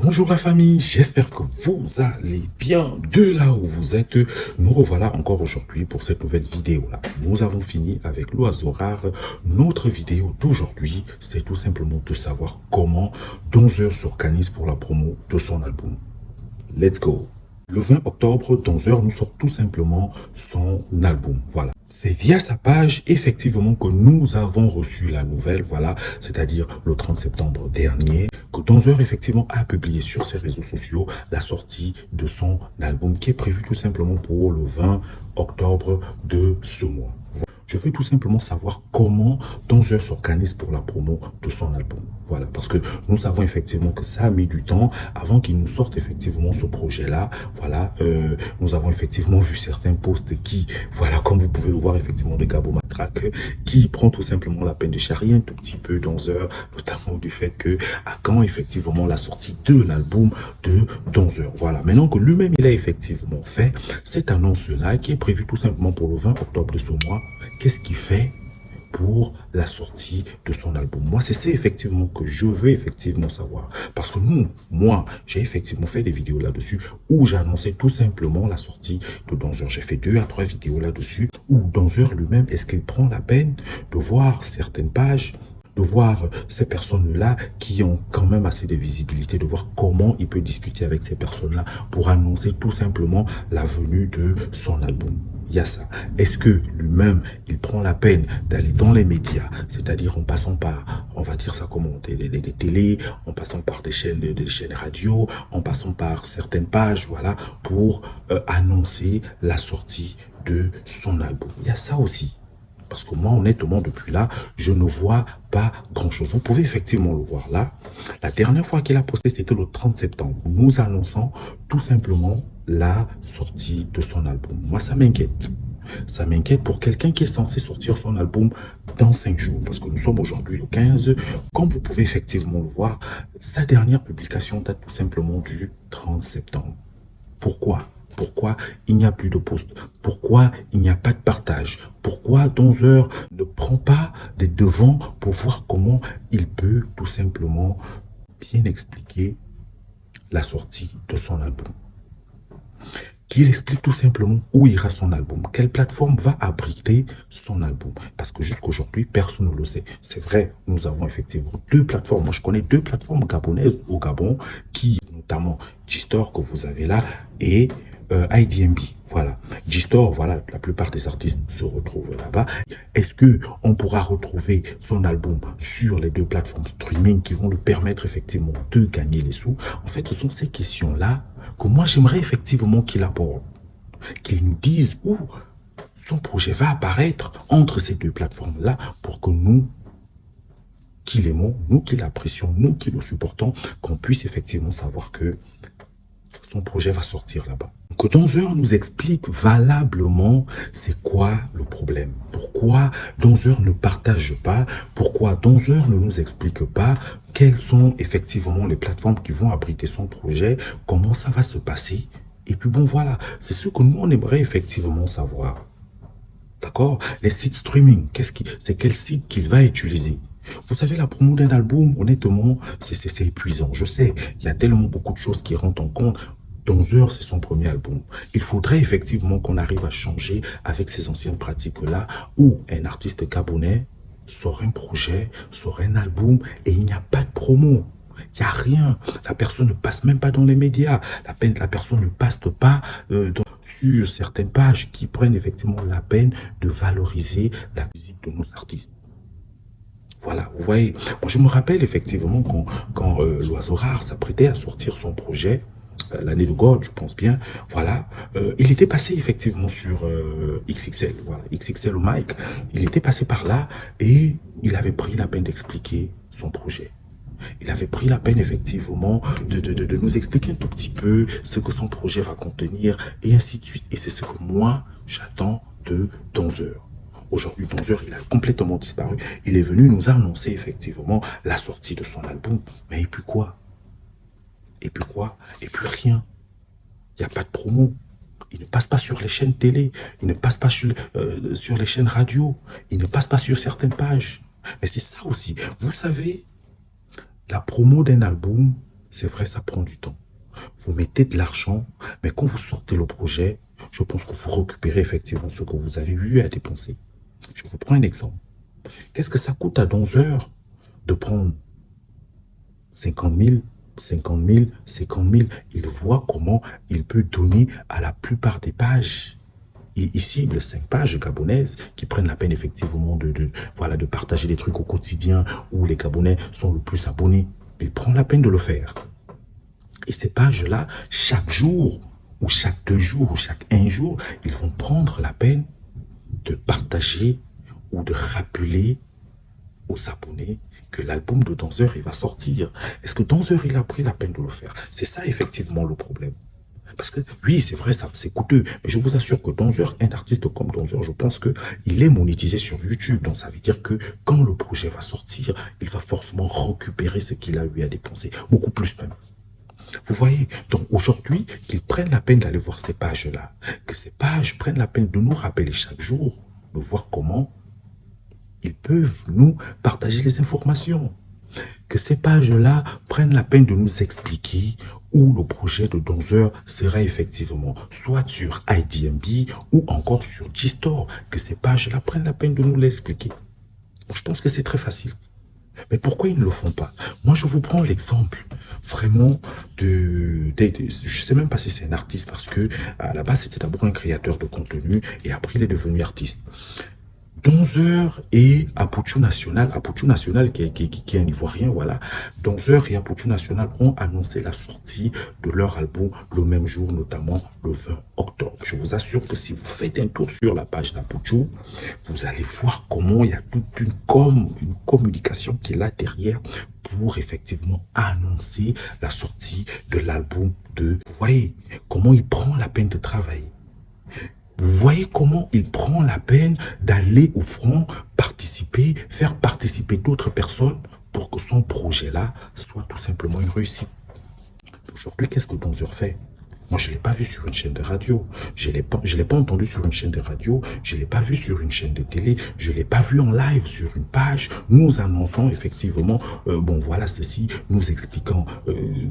Bonjour la famille, j'espère que vous allez bien de là où vous êtes. Nous revoilà encore aujourd'hui pour cette nouvelle vidéo là. Nous avons fini avec l'oiseau rare. Notre vidéo d'aujourd'hui, c'est tout simplement de savoir comment Donzeur s'organise pour la promo de son album. Let's go! Le 20 octobre, Donzeur nous sort tout simplement son album. Voilà. C'est via sa page, effectivement, que nous avons reçu la nouvelle, voilà, c'est-à-dire le 30 septembre dernier, que Donzeur, effectivement, a publié sur ses réseaux sociaux la sortie de son album qui est prévu tout simplement pour le 20 octobre de ce mois. Je veux tout simplement savoir comment Donzeur s'organise pour la promo de son album. Voilà, parce que nous savons effectivement que ça a mis du temps avant qu'il nous sorte effectivement ce projet-là. Voilà, nous avons effectivement vu certains posts qui, voilà, comme vous pouvez le voir effectivement de Gabo Matraque, qui prend tout simplement la peine de charrier un tout petit peu Donzeur, notamment du fait que à quand effectivement la sortie de l'album de Donzeur. Voilà, maintenant que lui-même il a effectivement fait cette annonce-là qui est prévue tout simplement pour le 20 octobre de ce mois. Qu'est-ce qu'il fait pour la sortie de son album? Moi, c'est ça effectivement que je veux effectivement savoir. Parce que moi, j'ai effectivement fait des vidéos là-dessus où j'annonçais tout simplement la sortie de Donzeur. J'ai fait 2 à 3 vidéos là-dessus où Donzeur lui-même, est-ce qu'il prend la peine de voir certaines pages, de voir ces personnes-là qui ont quand même assez de visibilité, de voir comment il peut discuter avec ces personnes-là pour annoncer tout simplement la venue de son album. Il y a ça. Est-ce que lui-même, il prend la peine d'aller dans les médias, c'est-à-dire en passant par, on va dire ça comment, des télés, en passant par des chaînes radio, en passant par certaines pages, voilà, pour annoncer la sortie de son album. Il y a ça aussi. Parce que moi, honnêtement, depuis là, je ne vois pas grand-chose. Vous pouvez effectivement le voir là. La dernière fois qu'il a posté, c'était le 30 septembre. Nous annonçons tout simplement la sortie de son album. Moi, ça m'inquiète. Ça m'inquiète pour quelqu'un qui est censé sortir son album dans 5 jours. Parce que nous sommes aujourd'hui le 15. Comme vous pouvez effectivement le voir, sa dernière publication date tout simplement du 30 septembre. Pourquoi? Pourquoi il n'y a plus de post? Pourquoi il n'y a pas de partage? Pourquoi Donzeur ne prend pas des devants pour voir comment il peut tout simplement bien expliquer la sortie de son album? Qu'il explique tout simplement où ira son album, quelle plateforme va abriter son album. Parce que jusqu'aujourd'hui, personne ne le sait. C'est vrai, nous avons effectivement 2 plateformes. Moi, je connais 2 plateformes gabonaises au Gabon, qui notamment G-Store que vous avez là et IDMB. Voilà. G-Store, voilà, la plupart des artistes se retrouvent là-bas. Est-ce que on pourra retrouver son album sur les 2 plateformes streaming qui vont lui permettre effectivement de gagner les sous? En fait, ce sont ces questions-là que moi, j'aimerais effectivement qu'il aborde, qu'il nous dise où son projet va apparaître entre ces 2 plateformes-là pour que nous, qui l'aimons, nous qui l'apprécions, nous qui le supportons, qu'on puisse effectivement savoir que son projet va sortir là-bas. Que Donzeur nous explique valablement c'est quoi le problème. Pourquoi Donzeur ne partage pas, pourquoi Donzeur ne nous explique pas quelles sont effectivement les plateformes qui vont abriter son projet, comment ça va se passer. Et puis bon voilà, c'est ce que nous on aimerait effectivement savoir. D'accord? Les sites streaming, c'est quel site qu'il va utiliser? Vous savez, la promo d'un album, honnêtement, c'est épuisant. Je sais, il y a tellement beaucoup de choses qui rentrent en compte. Donzeur, c'est son premier album. Il faudrait effectivement qu'on arrive à changer avec ces anciennes pratiques-là où un artiste gabonais sort un projet, sort un album et il n'y a pas de promo. Il n'y a rien. La personne ne passe même pas dans les médias. La personne ne passe pas sur certaines pages qui prennent effectivement la peine de valoriser la musique de nos artistes. Voilà, vous voyez. Moi, je me rappelle effectivement quand l'oiseau rare s'apprêtait à sortir son projet, l'année de God, je pense bien, voilà, il était passé effectivement sur XXL, voilà, XXL au mic, il était passé par là et il avait pris la peine d'expliquer son projet. Il avait pris la peine effectivement de nous expliquer un tout petit peu ce que son projet va contenir et ainsi de suite. Et c'est ce que moi, j'attends de Donzeur. Aujourd'hui, Donzeur, il a complètement disparu. Il est venu nous annoncer effectivement la sortie de son album. Mais et puis quoi? Et puis quoi? Et puis rien. Il n'y a pas de promo. Il ne passe pas sur les chaînes télé. Il ne passe pas sur les chaînes radio. Il ne passe pas sur certaines pages. Mais c'est ça aussi. Vous savez, la promo d'un album, c'est vrai, ça prend du temps. Vous mettez de l'argent, mais quand vous sortez le projet, je pense que vous récupérez effectivement ce que vous avez eu à dépenser. Je vous prends un exemple. Qu'est-ce que ça coûte à 11 heures de prendre 50 000, 50 000, 50 000? Il voit comment il peut donner à la plupart des pages. Et ici, les 5 pages gabonaises qui prennent la peine effectivement voilà, de partager des trucs au quotidien où les Gabonais sont le plus abonnés. Il prend la peine de le faire. Et ces pages-là, chaque jour, ou chaque 2 jours, ou chaque 1 jour, ils vont prendre la peine de partager ou de rappeler aux abonnés que l'album de Danseur, il va sortir. Est-ce que Danseur, il a pris la peine de le faire? C'est ça, effectivement, le problème. Parce que, oui, c'est vrai, ça, c'est coûteux. Mais je vous assure que Danseur, un artiste comme Danseur, je pense qu'il est monétisé sur YouTube. Donc, ça veut dire que quand le projet va sortir, il va forcément récupérer ce qu'il a eu à dépenser. Beaucoup plus même. Vous voyez, donc aujourd'hui, qu'ils prennent la peine d'aller voir ces pages-là, que ces pages prennent la peine de nous rappeler chaque jour, de voir comment ils peuvent nous partager les informations. Que ces pages-là prennent la peine de nous expliquer où le projet de Danseur sera effectivement, soit sur IDMB ou encore sur G-Store. Que ces pages-là prennent la peine de nous l'expliquer. Je pense que c'est très facile. Mais pourquoi ils ne le font pas? Moi, je vous prends l'exemple vraiment je ne sais même pas si c'est un artiste parce que à la base, c'était d'abord un créateur de contenu et après, il est devenu artiste. Danseur et Apoutou National qui est un Ivoirien, voilà. Danseur et Apoutou National ont annoncé la sortie de leur album le même jour, notamment le 20 octobre. Je vous assure que si vous faites un tour sur la page d'Apoutou, vous allez voir comment il y a toute une communication qui est là derrière pour effectivement annoncer la sortie de l'album de... Vous voyez comment il prend la peine de travailler. Vous voyez comment il prend la peine d'aller au front, participer, faire participer d'autres personnes pour que son projet-là soit tout simplement une réussite. Aujourd'hui, qu'est-ce que Danseur fait? Moi, je ne l'ai pas vu sur une chaîne de radio. Je ne l'ai pas entendu sur une chaîne de radio. Je ne l'ai pas vu sur une chaîne de télé. Je ne l'ai pas vu en live sur une page. Nous annonçons effectivement, bon, voilà ceci, nous expliquant,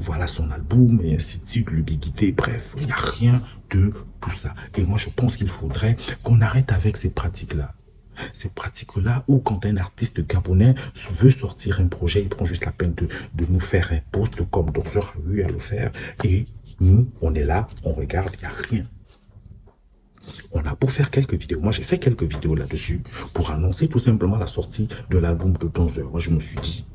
voilà son album, et ainsi de suite, l'ubiquité. Bref, il n'y a rien de tout ça. Et moi, je pense qu'il faudrait qu'on arrête avec ces pratiques-là. Ces pratiques-là où quand un artiste gabonais veut sortir un projet, il prend juste la peine de nous faire un post comme Danseur a eu à le faire et nous, on est là, on regarde, il n'y a rien. On a beau faire quelques vidéos. Moi, j'ai fait quelques vidéos là-dessus pour annoncer tout simplement la sortie de l'album de Danseur. Moi, je me suis dit,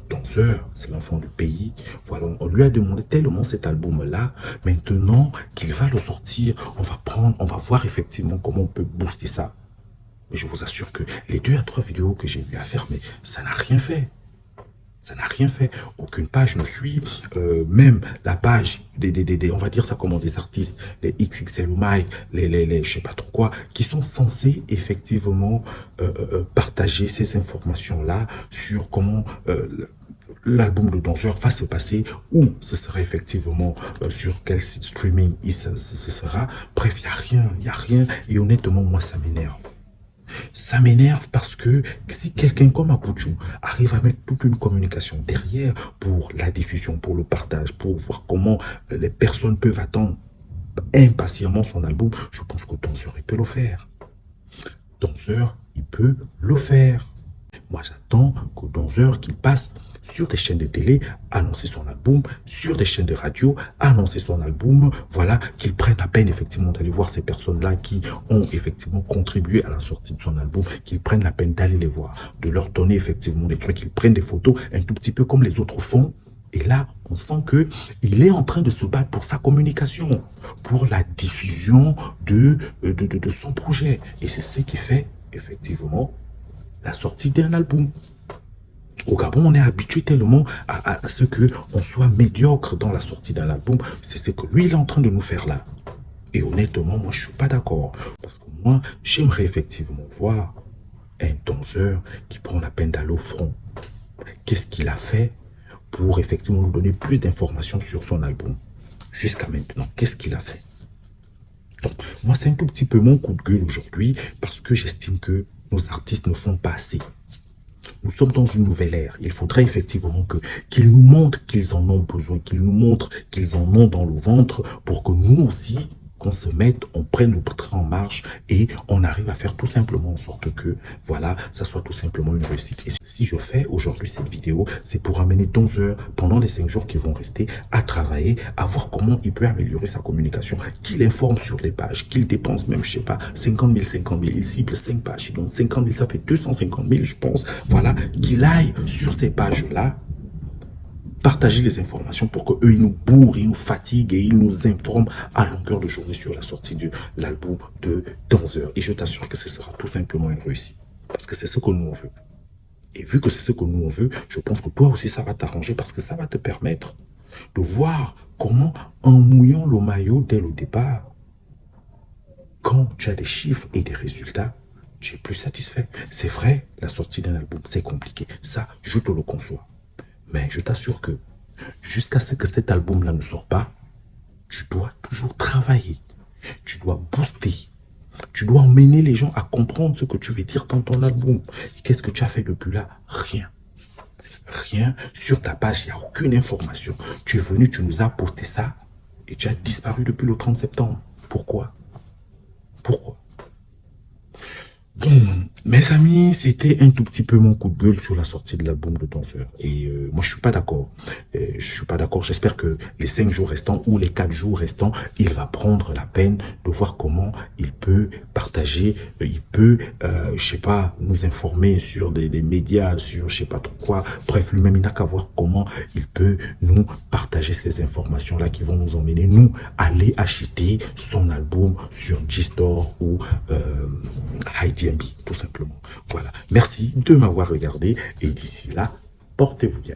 Danseur, c'est l'enfant du pays. Voilà, on lui a demandé tellement cet album-là. Maintenant qu'il va le sortir, on va voir effectivement comment on peut booster ça. Mais je vous assure que les 2 à 3 vidéos que j'ai eu à faire, mais ça n'a rien fait. Ça n'a rien fait. Aucune page ne suit. Même la page on va dire ça comment, des artistes, les XXL Mike, je sais pas trop quoi, qui sont censés effectivement partager ces informations-là sur comment l'album de Danseur va se passer, ou ce sera effectivement sur quel site streaming ce sera. Bref, il n'y a rien. Et honnêtement, moi, ça m'énerve. Ça m'énerve parce que si quelqu'un comme Apoutou arrive à mettre toute une communication derrière pour la diffusion, pour le partage, pour voir comment les personnes peuvent attendre impatiemment son album, je pense que Danseur, il peut le faire. Danseur, il peut le faire. Moi, j'attends que Danseur, qu'il passe sur des chaînes de télé, annoncer son album, sur des chaînes de radio, annoncer son album, voilà, qu'il prenne la peine effectivement d'aller voir ces personnes-là qui ont effectivement contribué à la sortie de son album, qu'ils prennent la peine d'aller les voir, de leur donner effectivement des trucs, qu'ils prennent des photos, un tout petit peu comme les autres font. Et là, on sent que il est en train de se battre pour sa communication, pour la diffusion de son projet. Et c'est ce qui fait effectivement la sortie d'un album. Au Gabon, on est habitué tellement à ce qu'on soit médiocre dans la sortie d'un album. C'est ce que lui, il est en train de nous faire là. Et honnêtement, moi, je ne suis pas d'accord. Parce que moi, j'aimerais effectivement voir un danseur qui prend la peine d'aller au front. Qu'est-ce qu'il a fait pour effectivement nous donner plus d'informations sur son album? Jusqu'à maintenant, qu'est-ce qu'il a fait? Donc, moi, c'est un tout petit peu mon coup de gueule aujourd'hui parce que j'estime que nos artistes ne font pas assez. Nous sommes dans une nouvelle ère. Il faudrait effectivement qu'ils nous montrent qu'ils en ont besoin, qu'ils nous montrent qu'ils en ont dans le ventre pour que nous aussi, qu'on se mette, on prenne le train en marche et on arrive à faire tout simplement en sorte que, voilà, ça soit tout simplement une réussite. Et si je fais aujourd'hui cette vidéo, c'est pour amener 11 heures pendant les 5 jours qui vont rester à travailler, à voir comment il peut améliorer sa communication, qu'il informe sur les pages, qu'il dépense même, je sais pas, 50 000, il cible 5 pages, il donne 50 000, ça fait 250 000, je pense, voilà, qu'il aille sur ces pages-là, partager les informations pour qu'eux, ils nous bourrent, ils nous fatiguent et ils nous informent à longueur de journée sur la sortie de l'album de Danzeur. Et je t'assure que ce sera tout simplement une réussite. Parce que c'est ce que nous on veut. Et vu que c'est ce que nous on veut, je pense que toi aussi ça va t'arranger parce que ça va te permettre de voir comment, en mouillant le maillot dès le départ, quand tu as des chiffres et des résultats, tu es plus satisfait. C'est vrai, la sortie d'un album, c'est compliqué. Ça, je te le conçois. Mais je t'assure que jusqu'à ce que cet album-là ne sorte pas, tu dois toujours travailler. Tu dois booster. Tu dois emmener les gens à comprendre ce que tu veux dire dans ton album. Qu'est-ce que tu as fait depuis là? Rien. Rien. Sur ta page, il n'y a aucune information. Tu es venu, tu nous as posté ça et tu as disparu depuis le 30 septembre. Pourquoi? Pourquoi? Bon, mes amis, c'était un tout petit peu mon coup de gueule sur la sortie de l'album de Danzeur. Et moi, je suis pas d'accord. Je suis pas d'accord. J'espère que les 5 jours restants ou les 4 jours restants, il va prendre la peine de voir comment il peut partager, il peut, je sais pas, nous informer sur des médias, sur je sais pas trop quoi. Bref, lui-même, il n'a qu'à voir comment il peut nous partager ces informations-là qui vont nous emmener, nous, aller acheter son album sur G-Store ou IDMB, tout simplement. Voilà. Merci de m'avoir regardé et d'ici là, portez-vous bien.